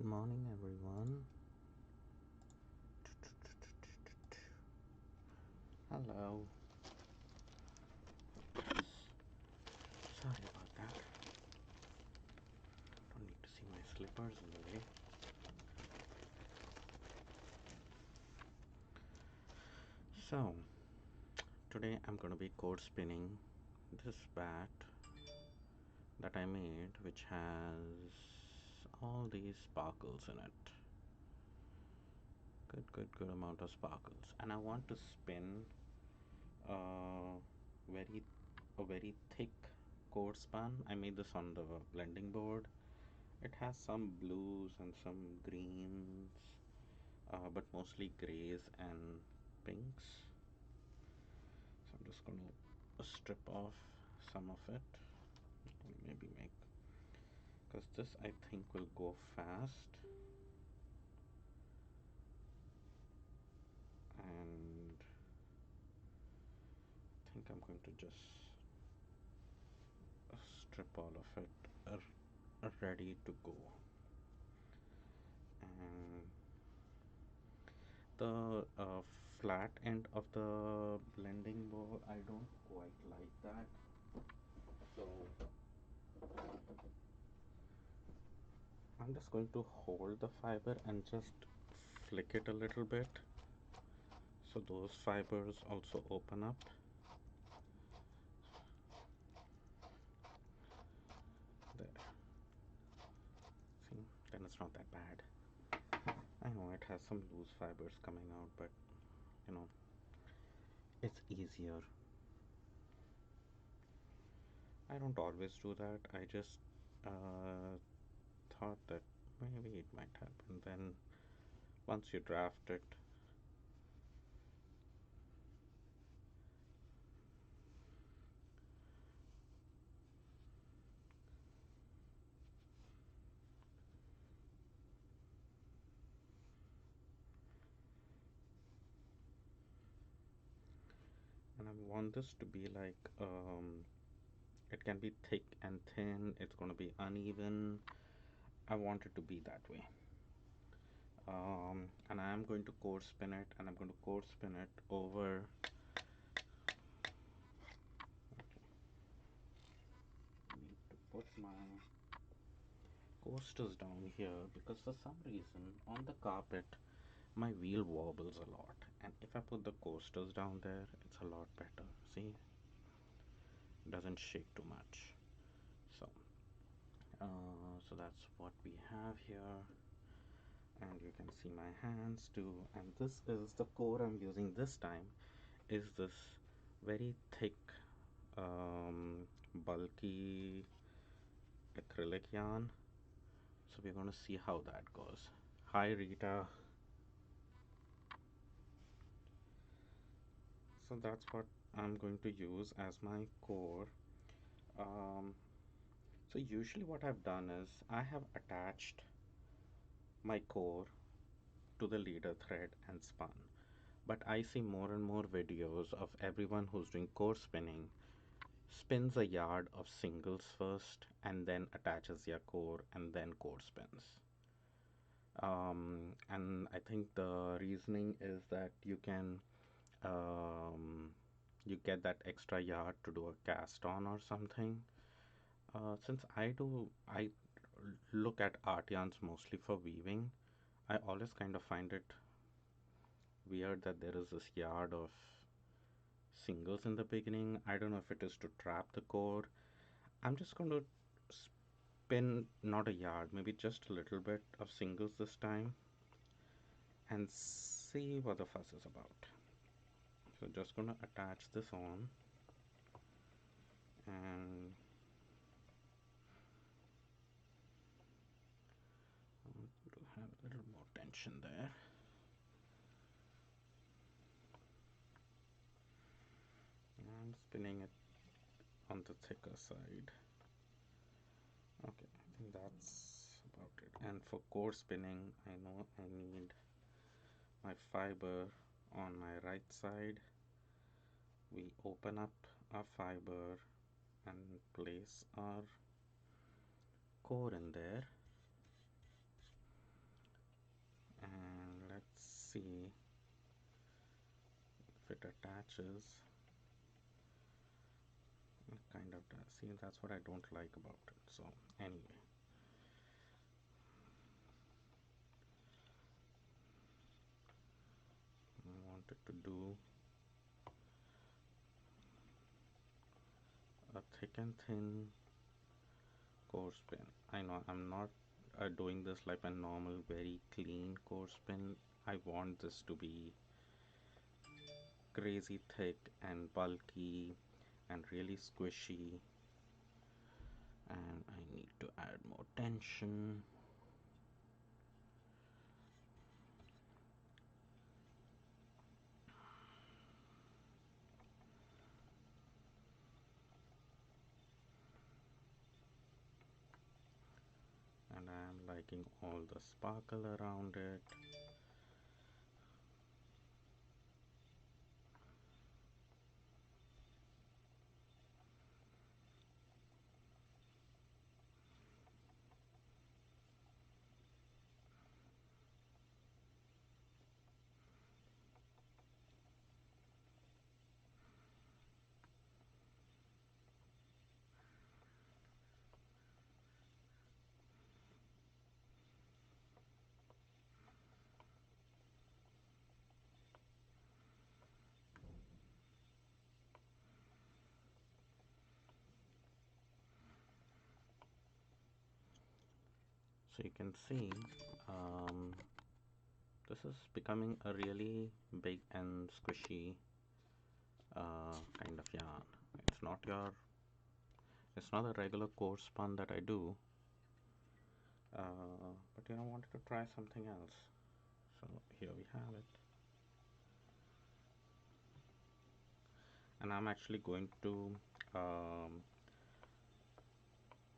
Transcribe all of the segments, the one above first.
Good morning, everyone. Hello. Sorry about that. Don't need to see my slippers in the way. So, today I'm going to be cord spinning this bat that I made, which has all these sparkles in it. Good amount of sparkles. And I want to spin uh, very a very thick cord spun. I made this on the blending board. It has some blues and some greens, but mostly grays and pinks. So I'm just going to strip off some of it and maybe make, because this I think will go fast, and I think I'm going to just strip all of it ready to go. And the flat end of the blending board, I don't quite like that, so I'm just going to hold the fiber and just flick it a little bit so those fibers also open up. There. See, then it's not that bad. I know it has some loose fibers coming out, but you know, it's easier. I don't always do that. I just thought that maybe it might happen. Then once you draft it, and I want this to be like it can be thick and thin. It's going to be uneven. I want it to be that way. And I am going to core spin it, and I'm going to core spin it over. I need to put my coasters down here because for some reason on the carpet my wheel wobbles a lot, and if I put the coasters down there, it's a lot better. See, it doesn't shake too much. So, so that's what we have here, and you can see my hands too. And this is the core I'm using this time. Is this very thick, bulky acrylic yarn. So we're going to see how that goes. Hi Rita. So that's what I'm going to use as my core. Um, so usually what I've done is I have attached my core to the leader thread and spun. But I see more and more videos of everyone who's doing core spinning spins a yard of singles first and then attaches their core and then core spins. And I think the reasoning is that um, you get that extra yard to do a cast on or something. Since I look at art yarns mostly for weaving, I always kind of find it weird that there is this yard of singles in the beginning. I don't know if it is to trap the core. I'm just going to spin not a yard, maybe just a little bit of singles this time and see what the fuss is about. So just going to attach this on, and to have a little more tension there. And spinning it on the thicker side. Okay, I think that's about it. And for core spinning, I know I need my fiber on my right side. We open up our fiber and place our core in there. patches. It kind of does. See, that's what I don't like about it. So anyway, I wanted to do a thick and thin coarse pen. I know I'm not doing this like a normal, very clean coarse pen. I want this to be crazy thick and bulky and really squishy, and I need to add more tension. And I'm liking all the sparkle around it. So you can see um, this is becoming a really big and squishy kind of yarn. It's not your, it's not a regular coarse spun that I do, but I wanted to try something else. So here we have it, and I'm actually going to um,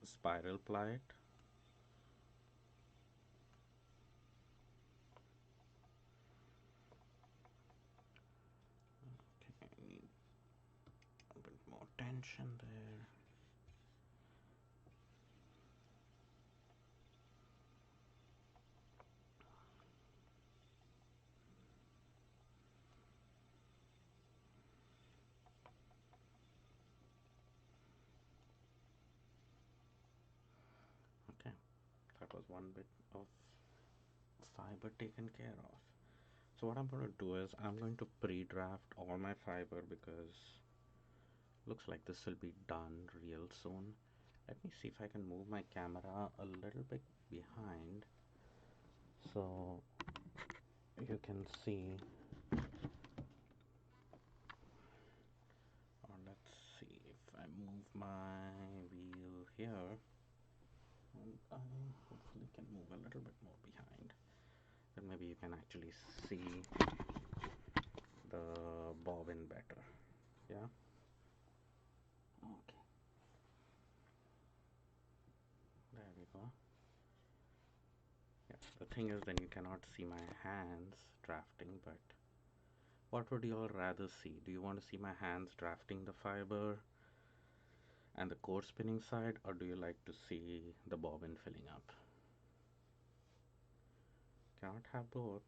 spiral ply it. Okay, I need a bit more tension there. Okay, that was one bit of fiber taken care of. So what I'm going to do is I'm going to pre-draft all my fiber because looks like this will be done real soon. Let me see if I can move my camera a little bit behind so you can see. Or let's see if I move my wheel here, and I hopefully can move a little bit more behind. Then maybe you can actually see the bobbin better. Yeah. Okay. There we go. Yes. The thing is, then you cannot see my hands drafting, but what would you all rather see? Do you want to see my hands drafting the fiber and the core spinning side, or do you like to see the bobbin filling up? Cannot have both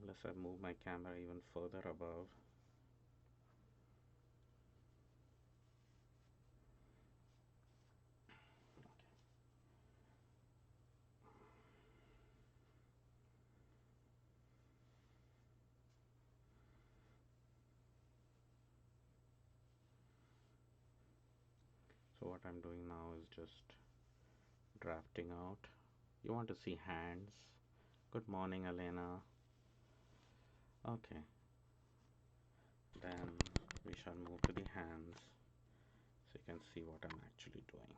unless I move my camera even further above. So what I'm doing now is just drafting out. You want to see hands? Good morning, Elena. Okay, then we shall move to the hands so you can see what I'm actually doing.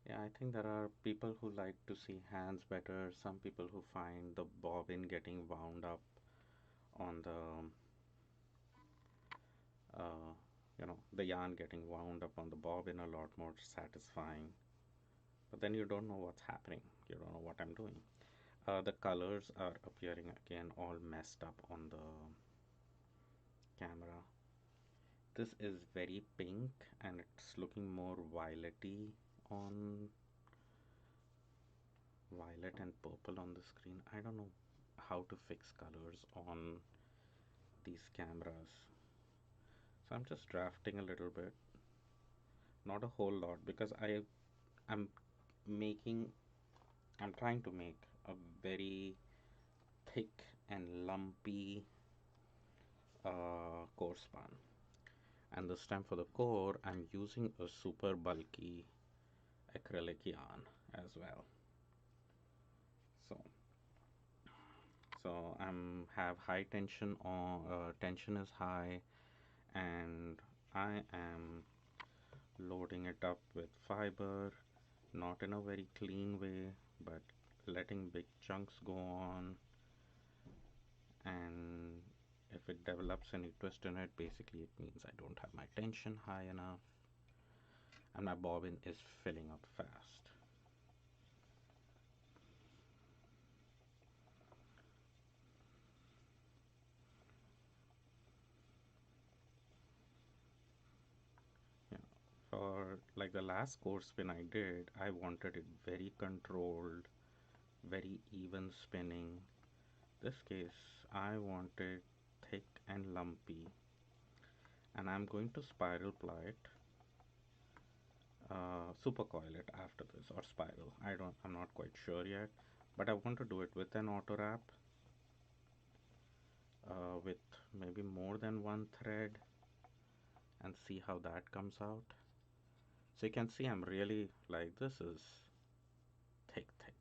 Yeah, I think there are people who like to see hands better, some people who find the bobbin getting wound up on the the yarn getting wound up on the bobbin a lot more satisfying. But then you don't know what's happening. You don't know what I'm doing. The colors are appearing again all messed up on the camera. This is very pink and it's looking more violety on violet and purple on the screen. I don't know how to fix colors on these cameras. So I'm just drafting a little bit, not a whole lot, because I'm making I'm trying to make a very thick and lumpy core span. And this time for the core, I'm using a super bulky acrylic yarn as well. So, so I'm have high tension on tension is high, and I am loading it up with fiber, not in a very clean way, but letting big chunks go on. And if it develops any twist in it, basically it means I don't have my tension high enough, and my bobbin is filling up fast. Yeah. For like the last core spin I did, I wanted it very controlled, very even spinning. This case, I want it thick and lumpy, and I'm going to spiral ply it, super coil it after this, or spiral. I'm not quite sure yet, but I want to do it with an auto wrap, with maybe more than one thread, and see how that comes out. So you can see I'm really like, this is thick, thick.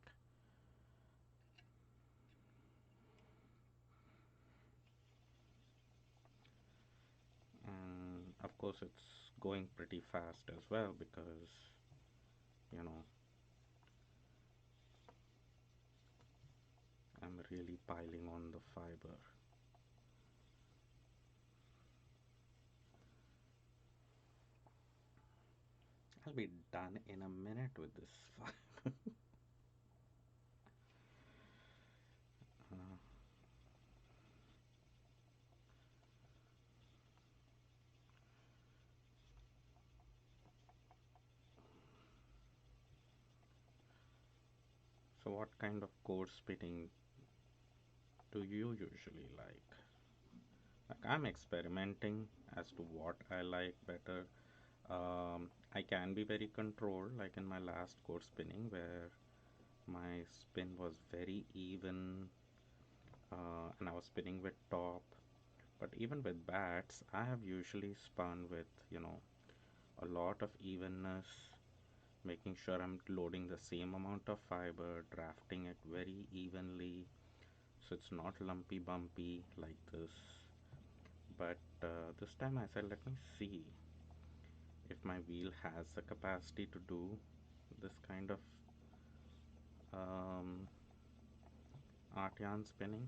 And of course, it's going pretty fast as well because, you know, I'm really piling on the fiber. I'll be done in a minute with this fiber. uh, so, what kind of core spinning do you usually like? Like, I'm experimenting as to what I like better. I can be very controlled, like in my last core spinning, where my spin was very even, and I was spinning with top. But even with bats, I have usually spun with, a lot of evenness, making sure I'm loading the same amount of fiber, drafting it very evenly, so it's not lumpy bumpy like this. But this time I said, let me see if my wheel has the capacity to do this kind of um, art yarn spinning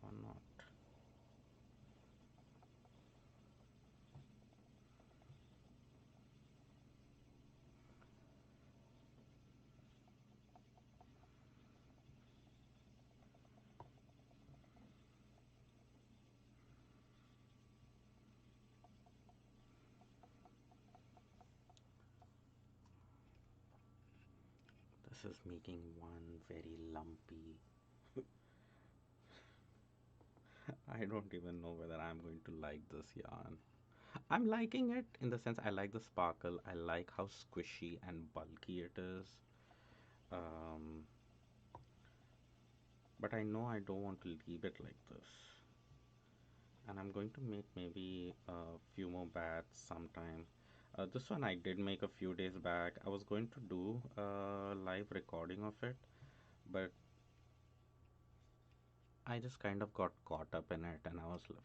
or not. This is making one very lumpy. I don't even know whether I'm going to like this yarn. I'm liking it in the sense I like the sparkle. I like how squishy and bulky it is. Um, but I know I don't want to leave it like this. And I'm going to make maybe a few more bats sometime. This one I did make a few days back. I was going to do a live recording of it, but I just kind of got caught up in it. And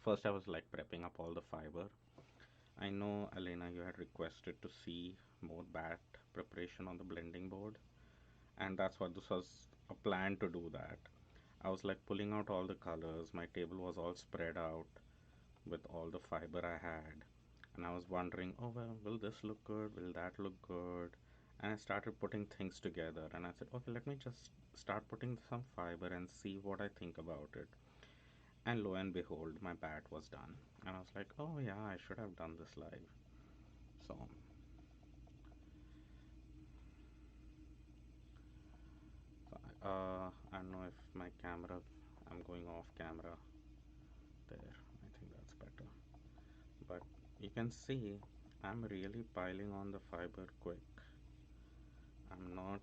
first I was like prepping up all the fiber. I know, Elena, you had requested to see more bat preparation on the blending board, and that's what this was a plan to do that. I was like pulling out all the colors. My table was all spread out with all the fiber I had, and I was wondering, oh well, will this look good? Will that look good? And I started putting things together, and I said, okay, let me just start putting some fiber and see what I think about it. And lo and behold, my bat was done, and I was like, oh yeah, I should have done this live. So I don't know if my camera, I'm going off camera there. I think that's better. But you can see I'm really piling on the fiber quick. I'm not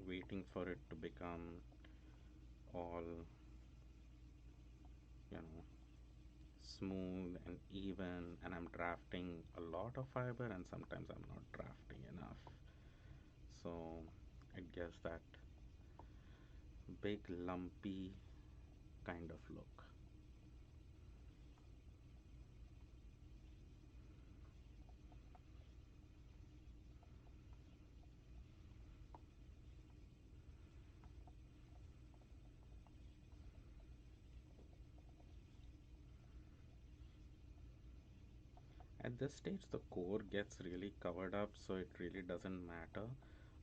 waiting for it to become all, you know, smooth and even, and I'm drafting a lot of fiber, and sometimes I'm not drafting enough. So it gives that big lumpy kind of look. At this stage, the core gets really covered up, so it really doesn't matter.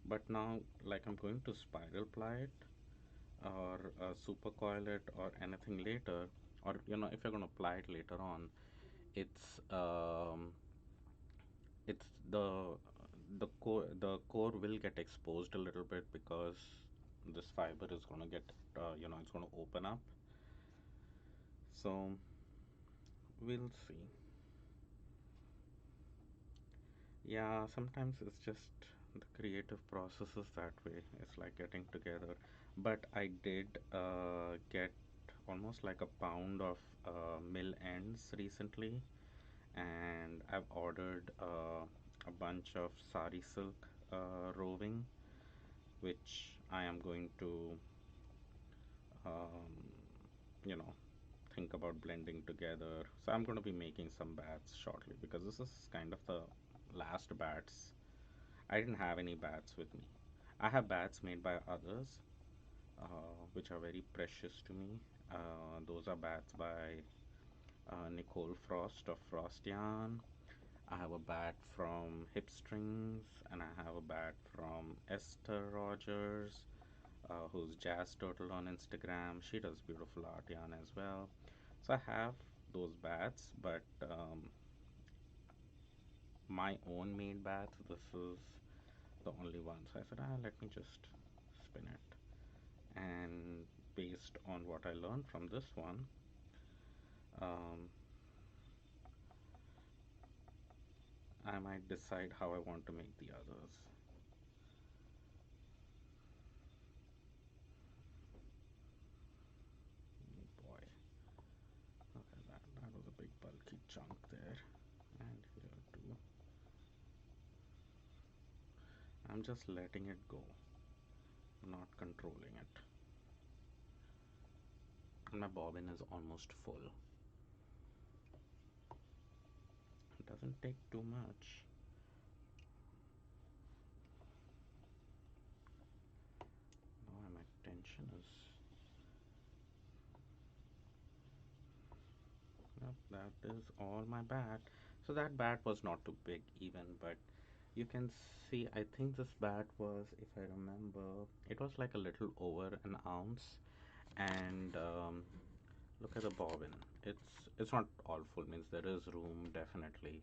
But now, like I'm going to spiral ply it or super coil it or anything later, or if you're going to apply it later on, it's it's the core will get exposed a little bit because this fiber is going to get it's going to open up. So we'll see. Yeah, sometimes it's just the creative process is that way. It's like getting together. But I did get almost like a pound of mill ends recently, and I've ordered a bunch of sari silk roving, which I am going to, um, you know, think about blending together. So I'm going to be making some bats shortly because this is kind of the last bats. I didn't have any bats with me. I have bats made by others, which are very precious to me. Those are bats by Nicole Frost of Frost Yarn. I have a bat from Hip Strings, and I have a bat from Esther Rogers, who's Jazz Turtle on Instagram. She does beautiful art yarn as well. So I have those bats, but my own made bats, this is the only one. So I said, let me just spin it. And based on what I learned from this one, um, I might decide how I want to make the others. Oh boy, look at that. That was a big bulky chunk there. And here too. I'm just letting it go, not controlling it. And my bobbin is almost full. It doesn't take too much. Now my tension is. Yep, that is all my bat. So that bat was not too big even, but you can see, I think this bat was, if I remember, it was like a little over an ounce. And look at the bobbin. It's not all full, means there is room definitely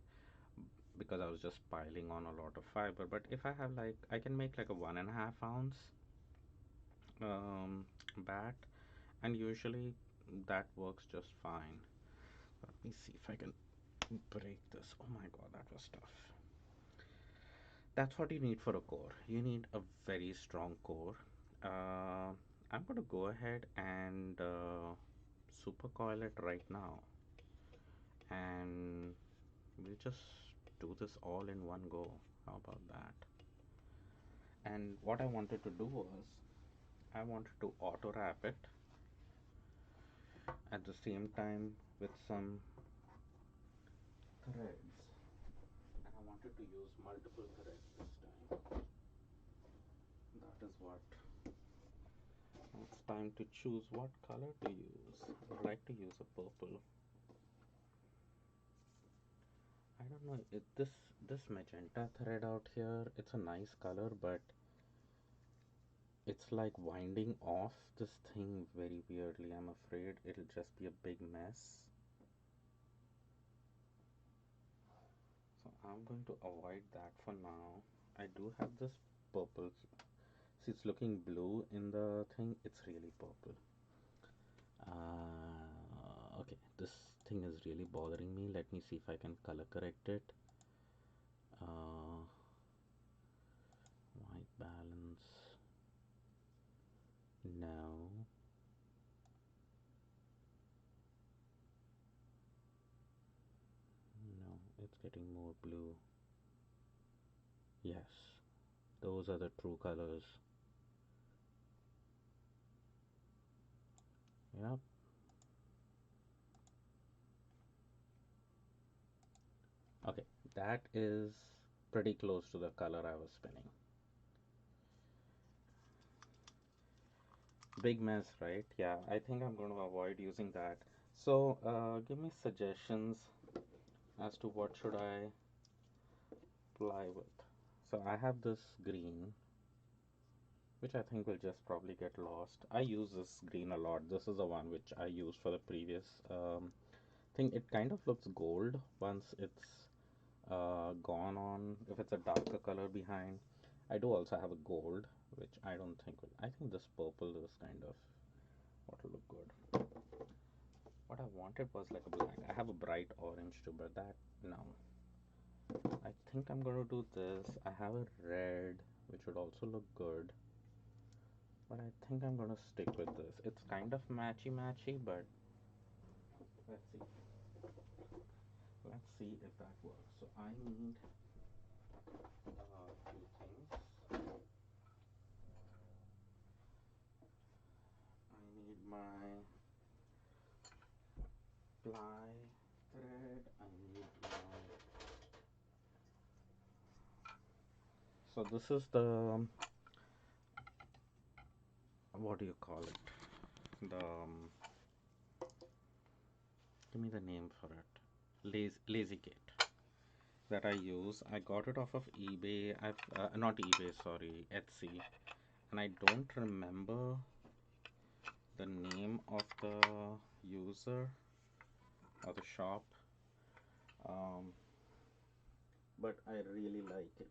because I was just piling on a lot of fiber. But if I have like, I can make like a 1.5 ounce um, bat, and usually that works just fine. Let me see if I can break this. Oh my god, that was tough. That's what you need for a core. You need a very strong core. Uh, I'm going to go ahead and super coil it right now, and we'll just do this all in one go. How about that? And what I wanted to do was I wanted to auto wrap it at the same time with some threads, and I wanted to use multiple threads this time. That is what. It's time to choose what color to use. I would like to use a purple. I don't know. This magenta thread out here, it's a nice color, but it's like winding off this thing very weirdly. I'm afraid it'll just be a big mess. So I'm going to avoid that for now. I do have this purple See, it's looking blue in the thing. It's really purple. Okay, this thing is really bothering me. Let me see if I can color correct it. Uh, White balance. No. No, it's getting more blue. Yes, those are the true colors. Yep. Okay, that is pretty close to the color I was spinning. Big mess, right? Yeah, I think I'm going to avoid using that. So, give me suggestions as to what should I apply with. So I have this green, which I think will just probably get lost. I use this green a lot. This is the one which I used for the previous thing. It kind of looks gold once it's gone on, if it's a darker color behind. I do also have a gold, which I don't think will. I think this purple is kind of what will look good. What I wanted was like a black. I have a bright orange too, but that, no. I think I'm gonna do this. I have a red, which would also look good, but I think I'm gonna stick with this. It's kind of matchy matchy, but let's see. Let's see if that works. So I need two things. I need my ply thread. I need my. So this is the what do you call it? The give me the name for it. Lazy kit that I use. I got it off of eBay. I've not eBay, sorry, Etsy, and I don't remember the name of the user or the shop, um, but I really like it.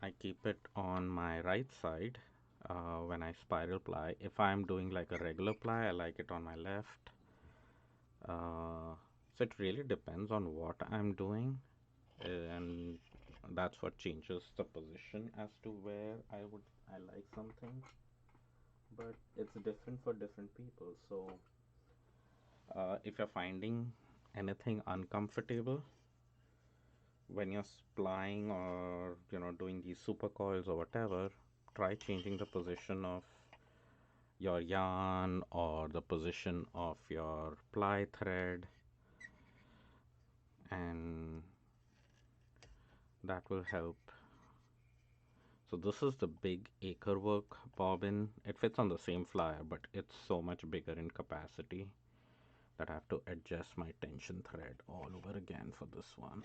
I keep it on my right side when I spiral ply. If I'm doing like a regular ply, I like it on my left. So it really depends on what I'm doing, and that's what changes the position as to where I like something. But it's different for different people. So if you're finding anything uncomfortable when you're splying or doing these super coils or whatever, try changing the position of your yarn or the position of your ply thread, and that will help. So this is the big acre work bobbin. It fits on the same flyer, but it's so much bigger in capacity that I have to adjust my tension thread all over again for this one.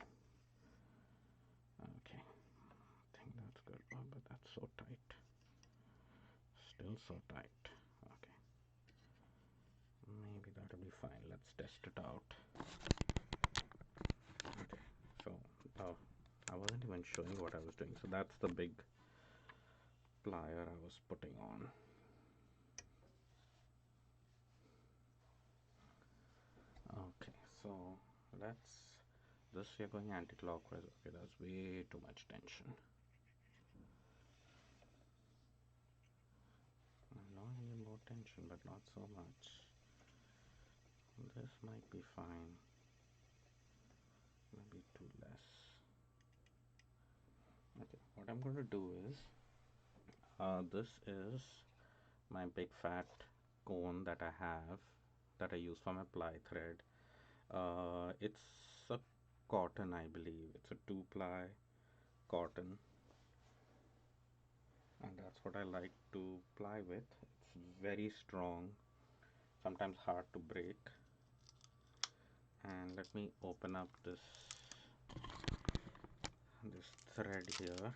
Okay, I think that's good. Oh, but that's so tight. Still so tight. Okay, maybe that'll be fine. Let's test it out. Okay, so I wasn't even showing what I was doing. So that's the big plier I was putting on. Okay, so let's this we are going anti-clockwise. Okay, that's way too much tension. No, I need more tension, but not so much. This might be fine. Maybe too less. Okay, what I'm going to do is this is my big fat cone that I have that I use for my ply thread. It's a cotton, I believe. It's a 2-ply cotton, and that's what I like to ply with. It's very strong, sometimes hard to break. And let me open up this thread here.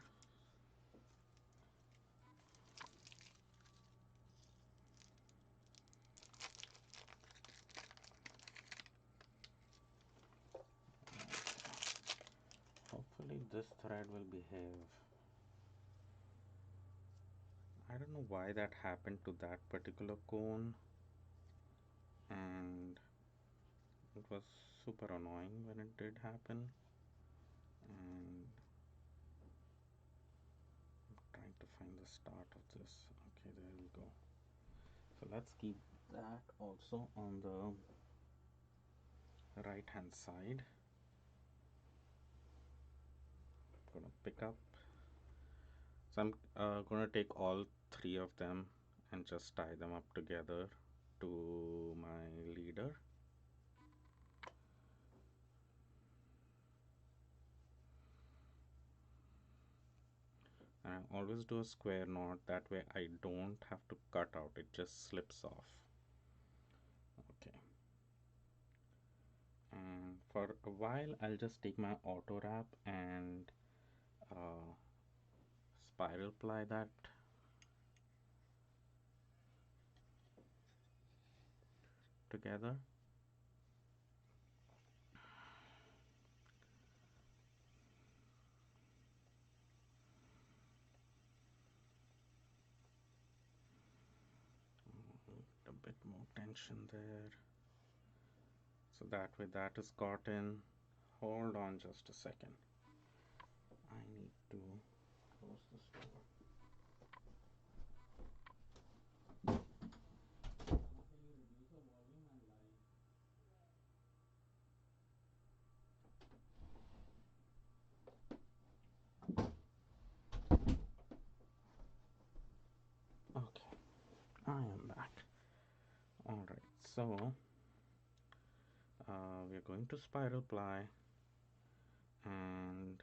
Hopefully this thread will behave. I don't know why that happened to that particular cone, and it was super annoying when it did happen. And I'm trying to find the start of this. Okay, there we go. So let's keep that also on the right hand side. I'm gonna pick up. So I'm gonna take all three of them and just tie them up together to my leader. And I always do a square knot, that way I don't have to cut out, it just slips off. Okay. And for a while I'll just take my auto wrap and uh, spiral ply that together. A bit more tension there. So that way that is caught in. Hold on just a second. I need to close this door. Okay, I am back. Alright, so we're going to spiral ply, and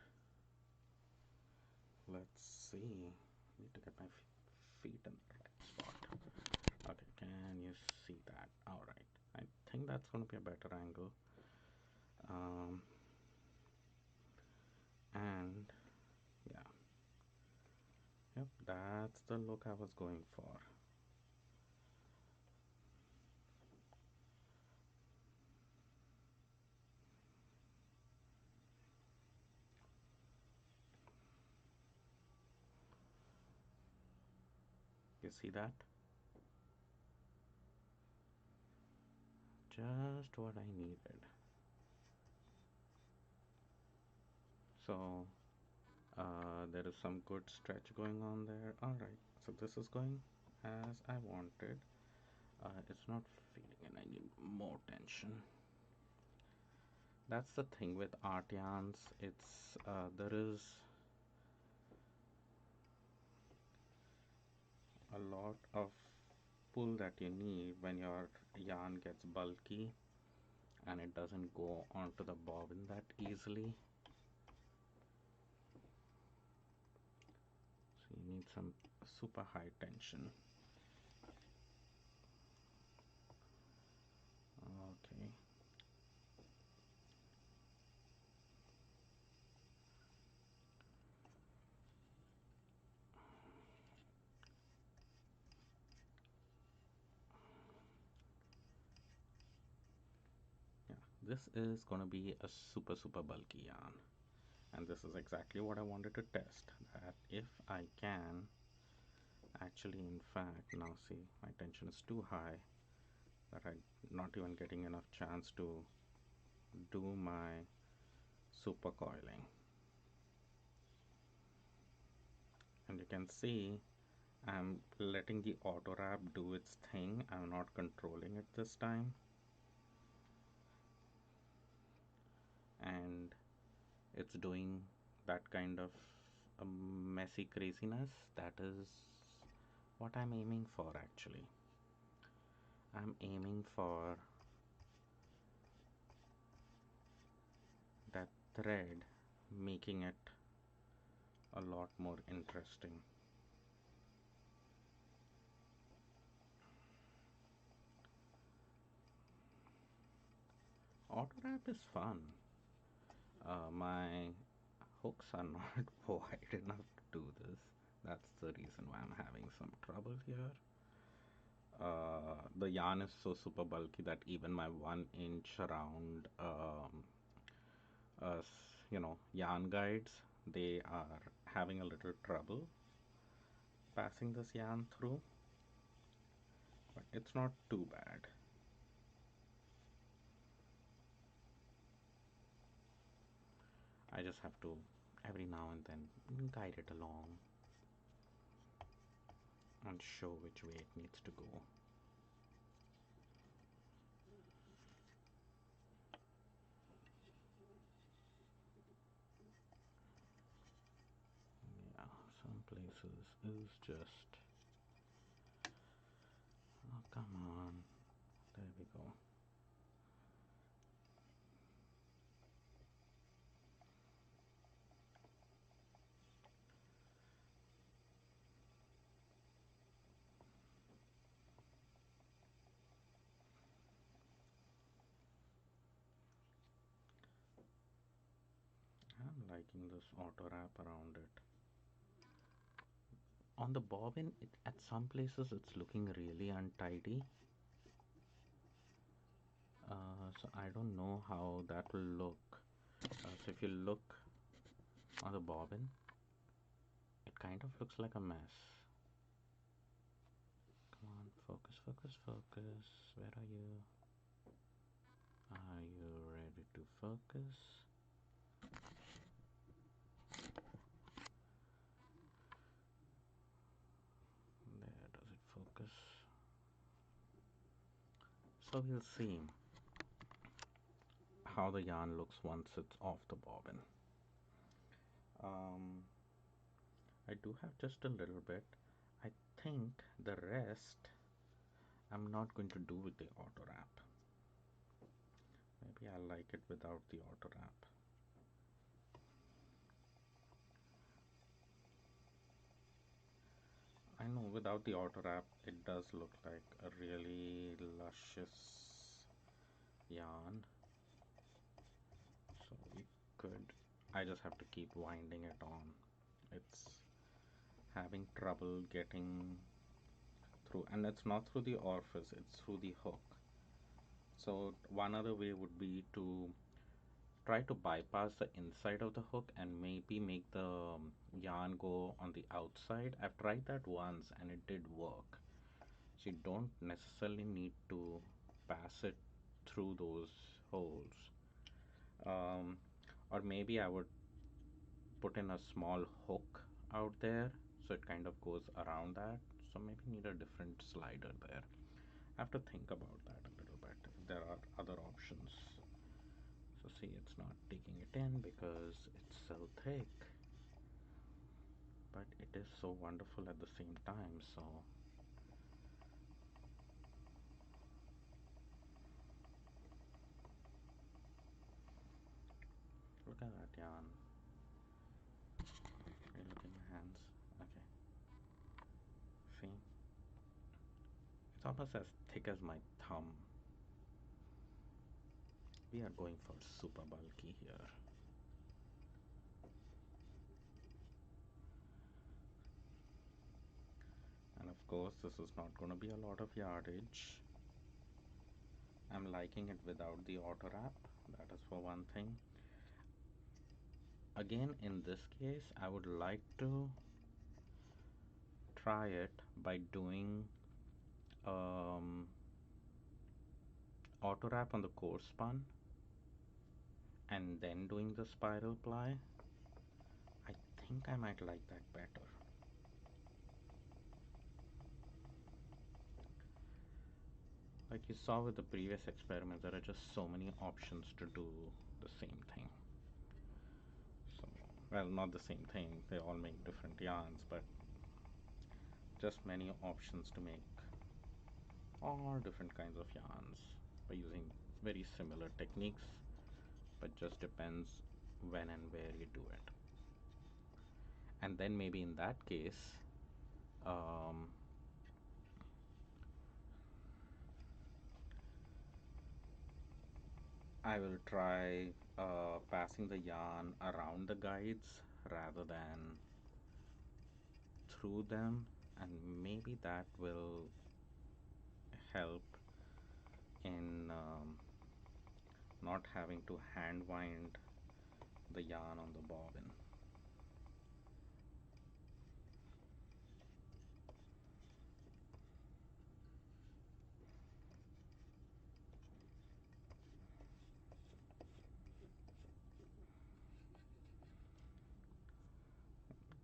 let's see. I need to get my feet in the right spot. Okay, can you see that? Alright, I think that's going to be a better angle. Um, and yeah, yep, that's the look I was going for. You see that? Just what I needed. So there is some good stretch going on there. Alright, so this is going as I wanted. It's not feeling and I need more tension. That's the thing with art yarns. It's there is a lot of pull that you need when your yarn gets bulky and it doesn't go onto the bobbin that easily. So you need some super high tension. Okay. Yeah, this is going to be a super bulky yarn, and this is exactly what I wanted to test, that if I can actually, in fact, now see my tension is too high that I'm not even getting enough chance to do my super coiling. And you can see I'm letting the auto wrap do its thing. I'm not controlling it this time, and it's doing that kind of a messy craziness. That is what I'm aiming for actually. I'm aiming for that thread, making it a lot more interesting. Auto wrap is fun. My hooks are not wide enough to do this. That's the reason why I'm having some trouble here. The yarn is so super bulky that even my 1 inch round, yarn guides, they are having a little trouble. passing this yarn through, but it's not too bad. I just have to every now and then guide it along and show which way it needs to go. Yeah, some places is just, oh, come on. There we go. I'm liking this auto wrap around it. On the bobbin, at some places it's looking really untidy. So I don't know how that will look. So if you look on the bobbin, it kind of looks like a mess. Come on, focus, focus, focus. Where are you? Are you ready to focus? There, does it focus? So we'll see how the yarn looks once it's off the bobbin. Um, I do have just a little bit. I think the rest I'm not going to do with the auto wrap. Maybe I like it without the auto wrap. I know without the auto wrap it does look like a really luscious yarn. So we could, I just have to keep winding it on. It's having trouble getting through, and it's not through the orifice, it's through the hook. So one other way would be to try to bypass the inside of the hook and maybe make the yarn go on the outside. I've tried that once and it did work. So you don't necessarily need to pass it through those holes. Um, or maybe I would put in a small hook out there so it kind of goes around that. So maybe need a different slider there. I have to think about that a little bit if there are other options. So see, it's not taking it in because it's so thick, but it is so wonderful at the same time. So look at that yarn. Can you look in my hands? Okay. See? It's almost as thick as my thumb. We are going for super bulky here. And of course, this is not going to be a lot of yardage. I'm liking it without the auto wrap. That is for one thing. Again, in this case, I would like to try it by doing auto wrap on the core spun and then doing the spiral ply. I think I might like that better. Like you saw with the previous experiment, there are just so many options to do the same thing. So, well, not the same thing, they all make different yarns, but just many options to make all different kinds of yarns by using very similar techniques, but just depends when and where you do it. And then maybe in that case, um, I will try passing the yarn around the guides rather than through them, and maybe that will help in not having to hand wind the yarn on the bobbin.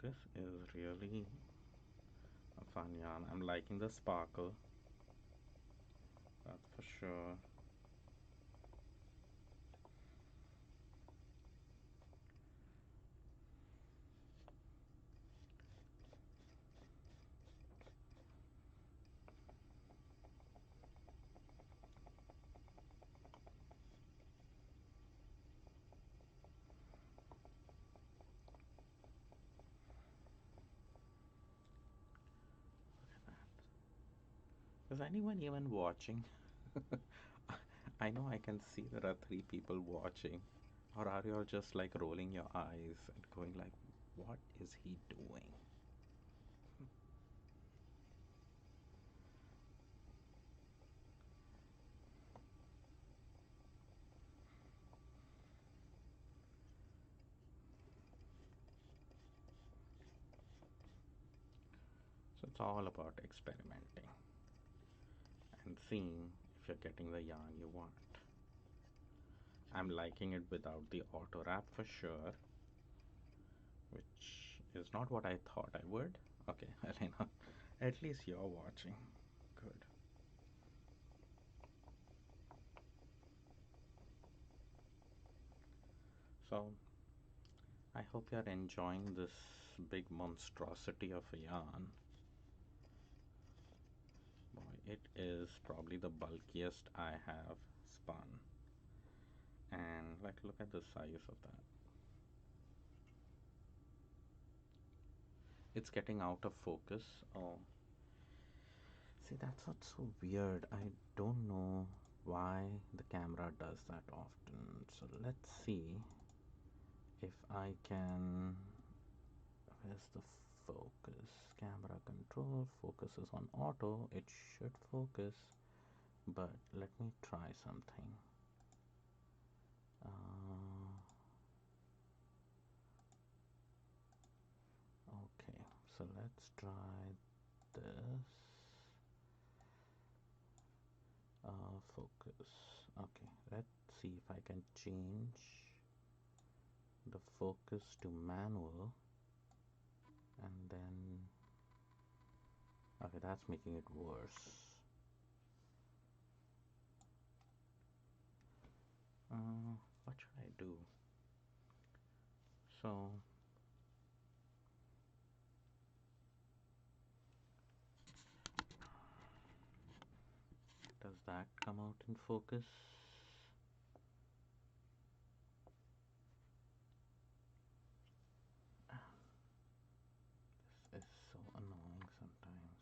This is really a fun yarn. I'm liking the sparkle, that's for sure. Is anyone even watching? I know I can see there are three people watching. Or are you all just like rolling your eyes and going like, what is he doing? So it's all about experimenting and seeing if you're getting the yarn you want. I'm liking it without the auto wrap for sure, which is not what I thought I would. Okay, Elena, at least you're watching. Good. So, I hope you're enjoying this big monstrosity of a yarn. Boy, it is probably the bulkiest I have spun. And like, look at the size of that. It's getting out of focus. Oh, see, that's what's so weird. I don't know why the camera does that often. So let's see if I can. Where's the focus? Camera control focuses on auto. It should focus, but let me try something. Okay, so let's try this. Focus. Okay, let's see if I can change the focus to manual, and then okay, that's making it worse. What should I do? So does that come out in focus? This is so annoying sometimes.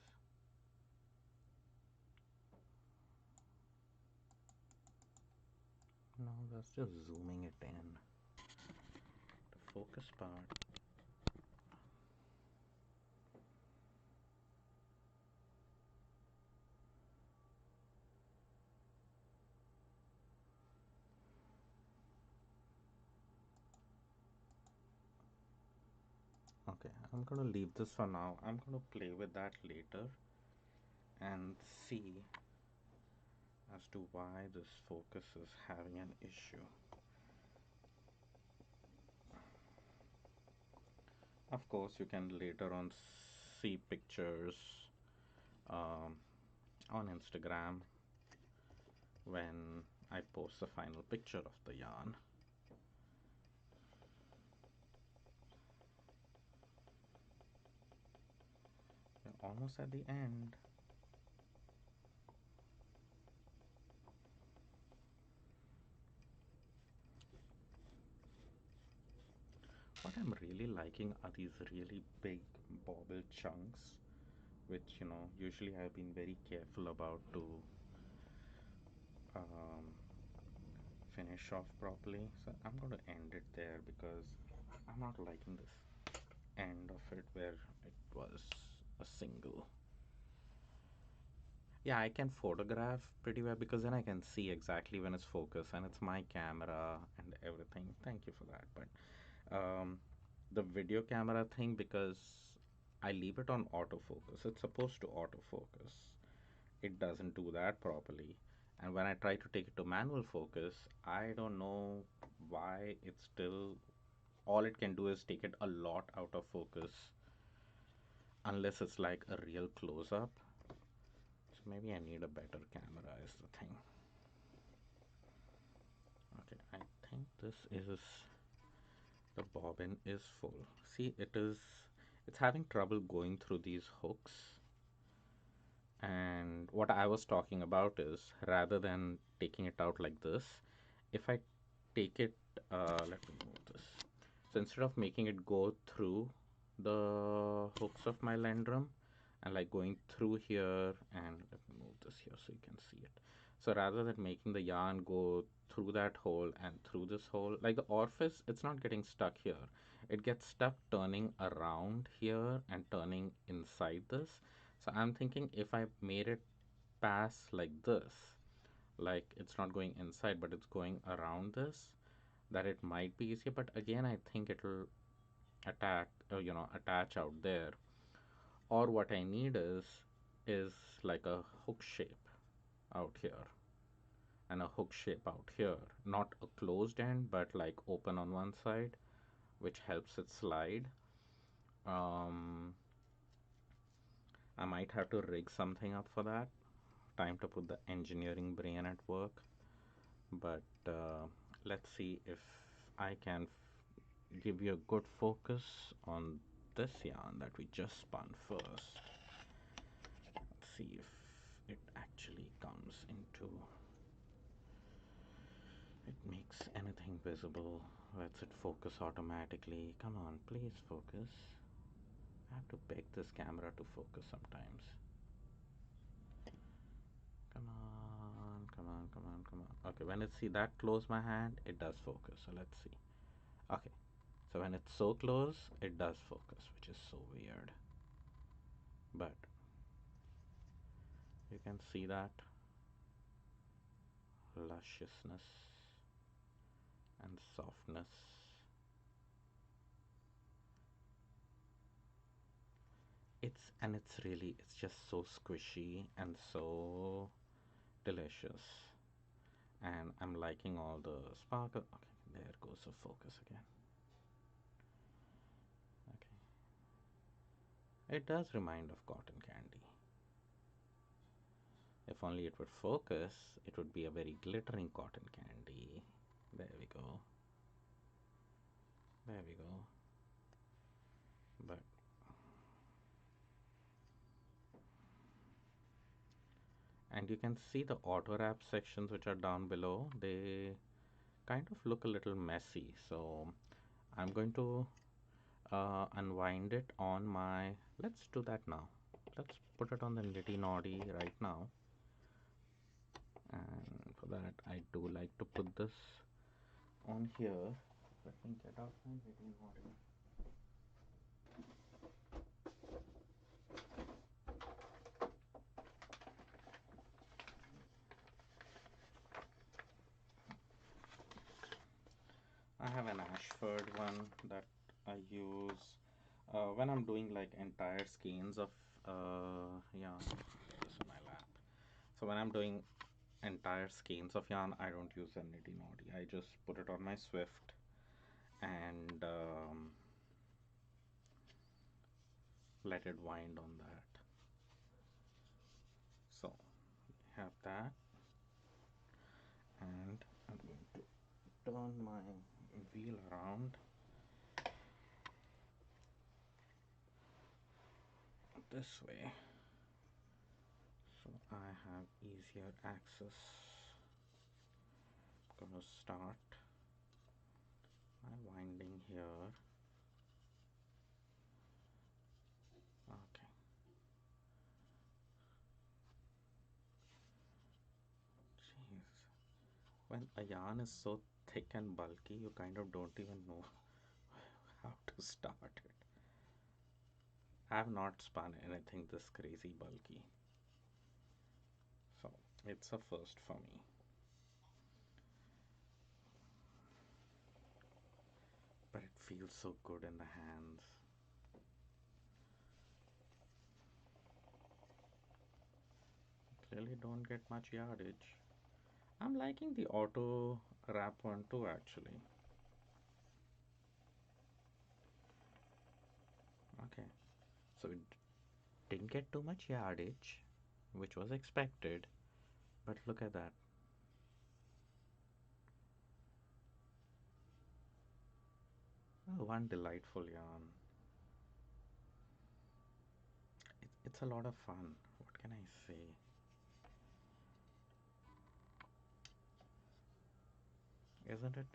No, that's just zooming it in. The focus part. Okay, I'm gonna leave this for now. I'm gonna play with that later and see as to why this focus is having an issue. Of course, you can later on see pictures um, on Instagram when I post the final picture of the yarn. We're almost at the end. What I'm really liking are these really big bobble chunks, which usually I've been very careful about to um, finish off properly. So I'm going to end it there because I'm not liking this end of it where it was a single. Yeah, I can photograph pretty well because then I can see exactly when it's focused and it's my camera and everything. Thank you for that. But the video camera thing, because I leave it on autofocus, it's supposed to autofocus. It doesn't do that properly. And when I try to take it to manual focus, I don't know why it's still all it can do is take it a lot out of focus unless it's like a real close up. So maybe I need a better camera is the thing. Okay, I think this is the bobbin is full. See, it's having trouble going through these hooks. And what I was talking about is rather than taking it out like this, if I take it, let me move this. So instead of making it go through the hooks of my Lendrum and like going through here, and let me move this here so you can see it. So rather than making the yarn go through that hole and through this hole, like the orifice, it's not getting stuck here. It gets stuck turning around here and turning inside this. So I'm thinking if I made it pass like this, like it's not going inside but it's going around this, that it might be easier. But again, I think it'll attach out there. Or what I need is like a hook shape out here and a hook shape out here, not a closed end but like open on one side, which helps it slide. um, I might have to rig something up for that. Time to put the engineering brain at work. But let's see if I can give you a good focus on this yarn that we just spun first. Let's see if it actually comes into, it makes anything visible, lets it focus automatically. Come on, please focus. I have to beg this camera to focus sometimes. Come on, come on, come on, come on. Okay, when it see that close my hand, it does focus. So let's see. Okay, so when it's so close, it does focus, which is so weird. But you can see that lusciousness and softness. It's just so squishy and so delicious. And I'm liking all the sparkle. Okay, there goes the focus again. Okay. It does remind of cotton candy. If only it would focus, it would be a very glittering cotton candy. There we go. There we go. But and you can see the auto wrap sections which are down below. They kind of look a little messy. So I'm going to unwind it on my. Let's do that now. Let's put it on the Nitty Naughty right now. And for that, I do like to put this on here. Let me get out my Nitty Naughty. I have an Ashford one that I use when I'm doing like entire skeins of yarn. This on my lap. So when I'm doing entire skeins of yarn, I don't use a Nitty Naughty. I just put it on my Swift and let it wind on that. So we have that, and I'm going to turn my wheel around this way so I have easier access. I'm gonna start my winding here. Okay. Jeez. When a yarn is so thick and bulky, you kind of don't even know how to start it. I have not spun anything this crazy bulky. So it's a first for me. But it feels so good in the hands. Clearly don't get much yardage. I'm liking the auto wrap one too actually. Okay, so it didn't get too much yardage, which was expected, but look at that. Oh, one delightful yarn. It's a lot of fun. What can I say? Isn't it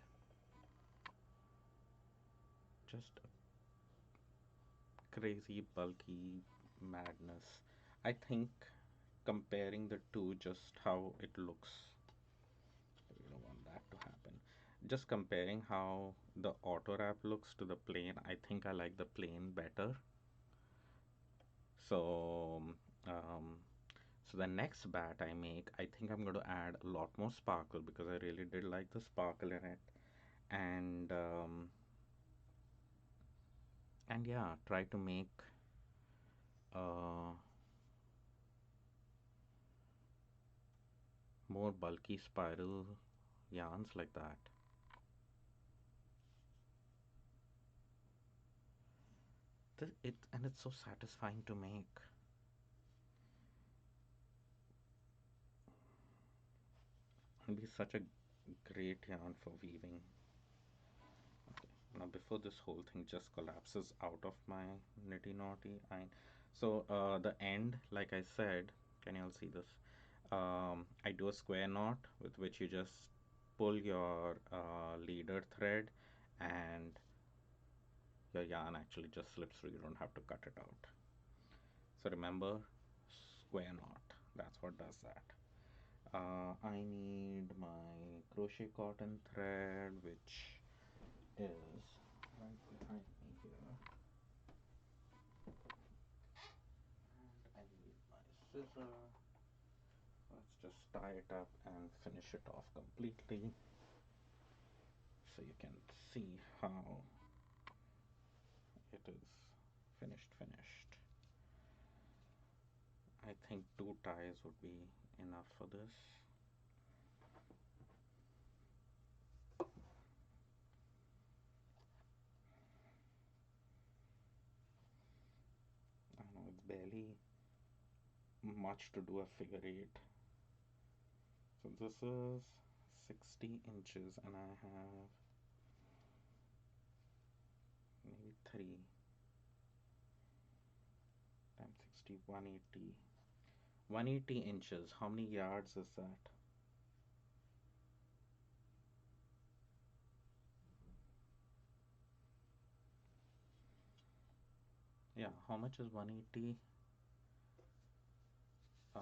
just a crazy, bulky madness? I think comparing the two, just how it looks, we don't want that to happen. Just comparing how the auto wrap looks to the plain, I think I like the plain better. So, um, so the next bat I make, I think I'm going to add a lot more sparkle because I really did like the sparkle in it, and yeah, try to make uh, more bulky spiral yarns like that. And it's so satisfying to make. It'll be such a great yarn for weaving. Okay, now before this whole thing just collapses out of my nitty naughty, the end, like I said, can you all see this? I do a square knot with which you just pull your leader thread, and your yarn actually just slips through. You don't have to cut it out. So remember, square knot. That's what does that. I need my crochet cotton thread, which is right behind me here. And I need my scissor. Let's just tie it up and finish it off completely so you can see how it is finished. I think 2 ties would be enough for this. I know it's barely much to do a figure eight. So this is 60 inches and I have maybe 3 times 60, 180. 180 inches. How many yards is that? Yeah, how much is 180 uh,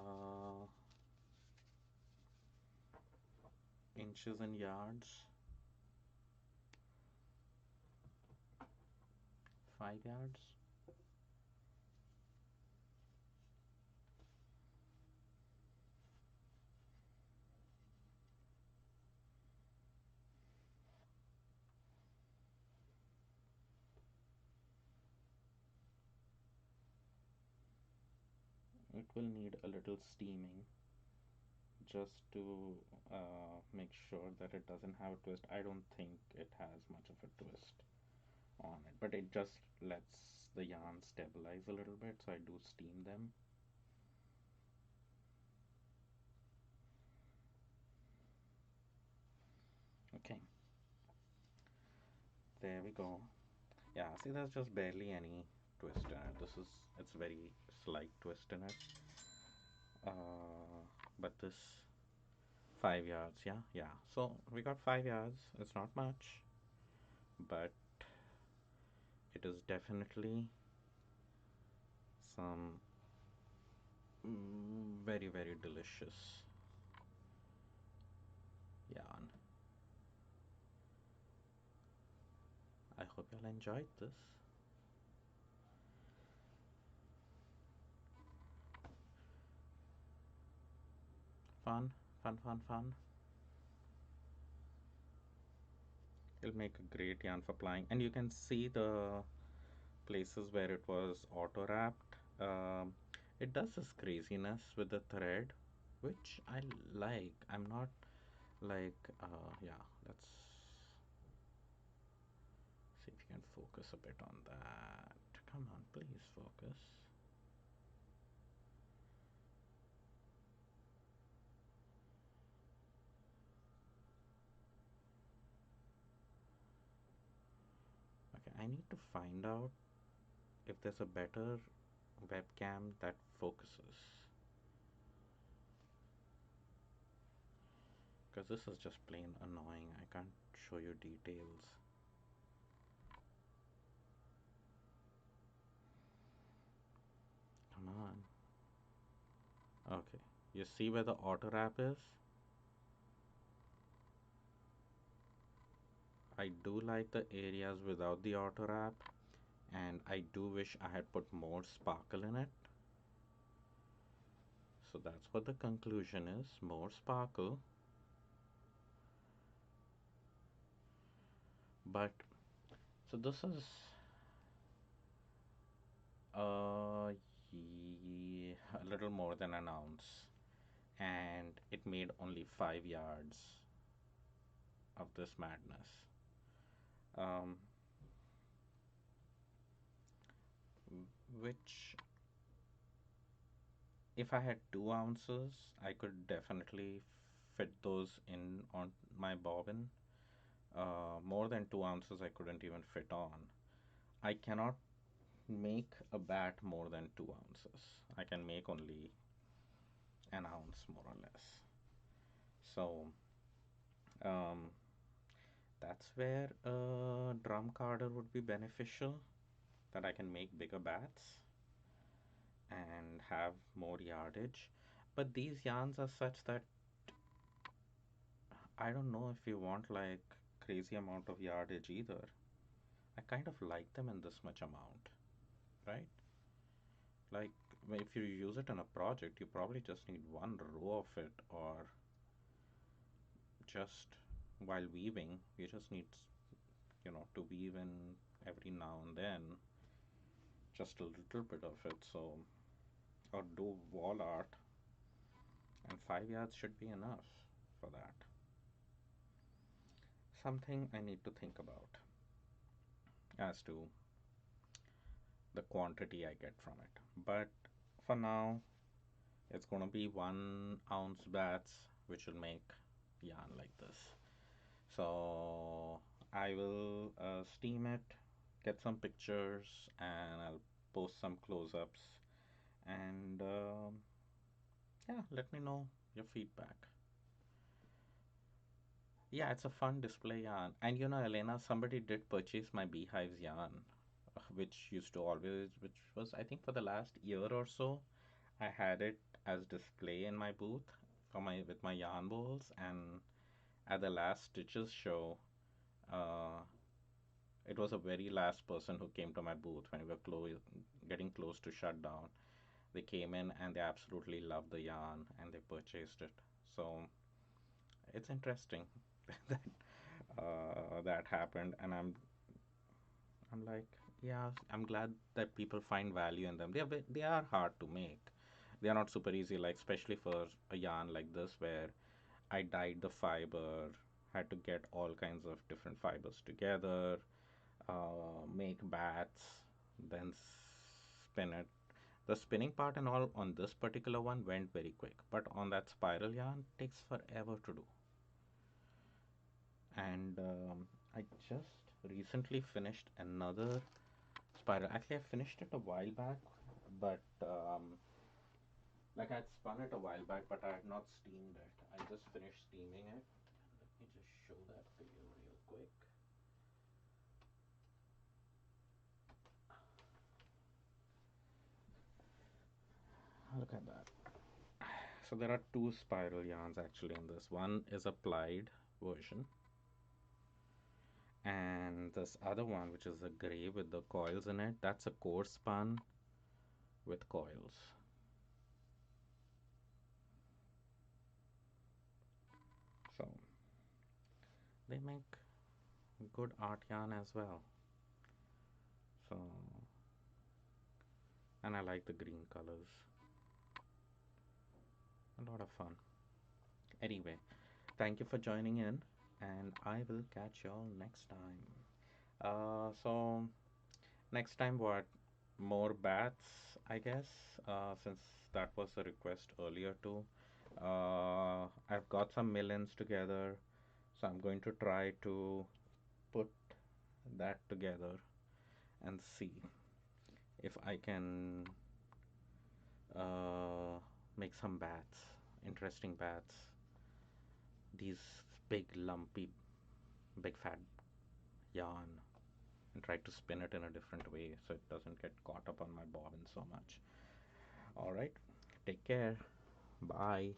inches in yards? 5 yards? It will need a little steaming just to make sure that it doesn't have a twist. I don't think it has much of a twist on it, but it just lets the yarn stabilize a little bit, so I do steam them. Okay, there we go. Yeah, see, there's just barely any twist in it. It's very slight twist in it. But this 5 yards, yeah, yeah. So we got 5 yards. It's not much, but it is definitely some very, very delicious yarn. I hope y'all enjoyed this. Fun, fun, fun, fun. It'll make a great yarn for plying, and you can see the places where it was auto wrapped. It does this craziness with the thread, which I like. I'm not like, yeah, let's see if you can focus a bit on that. Come on, please focus. Okay, I need to find out if there's a better webcam that focuses. Because this is just plain annoying. I can't show you details. Come on. Okay. You see where the auto wrap is? I do like the areas without the auto wrap, and I do wish I had put more sparkle in it. So that's what the conclusion is, more sparkle. But so this is uh a little more than an ounce, and it made only 5 yards of this madness. Um, which, if I had 2 ounces, I could definitely fit those in on my bobbin. More than 2 ounces, I couldn't even fit on. I cannot make a bat more than 2 ounces. I can make only an ounce, more or less. So, um, that's where a drum carder would be beneficial, that I can make bigger bats and have more yardage. But these yarns are such that I don't know if you want like crazy amount of yardage either. I kind of like them in this much amount, right? Like if you use it in a project, you probably just need one row of it, or just while weaving, you just need, to weave in every now and then, just a little bit of it. So, or do wall art, and 5 yards should be enough for that. Something I need to think about as to the quantity I get from it. But for now, it's gonna be 1 ounce bats, which will make yarn like this. So I will steam it, get some pictures, and I'll post some close ups. And yeah, let me know your feedback. Yeah, it's a fun display yarn. And Elena, somebody did purchase my beehives yarn, which used to always, which was, I think, for the last year or so, I had it as display in my booth for my with my yarn bowls. And at the last Stitches show, uh, it was a very last person who came to my booth when we were getting close to shut down. They came in and they absolutely loved the yarn and they purchased it. So it's interesting that that happened, and I'm like, yeah, I'm glad that people find value in them. They are hard to make. They are not super easy, like especially for a yarn like this where I dyed the fiber, had to get all kinds of different fibers together, make bats, then spin it. The spinning part and all on this particular one went very quick, but on that spiral yarn takes forever to do. And I just recently finished another spiral. Actually, I finished it a while back, but like I'd spun it a while back, but I had not steamed it. I just finished steaming it. Let me just show that to you real quick. Look at that. So there are two spiral yarns actually in this. One is a plied version, and this other one, which is a gray with the coils in it, that's a core spun with coils. So they make good art yarn as well. So, and I like the green colors. A lot of fun. Anyway, thank you for joining in, and I will catch y'all next time. So next time, what? More bats, I guess, since that was a request earlier too. I've got some millions together, so I'm going to try to put that together and see if I can uh, make some bats, interesting bats. These big, lumpy, big fat yarn, and try to spin it in a different way so it doesn't get caught up on my bobbin so much. All right, take care. Bye.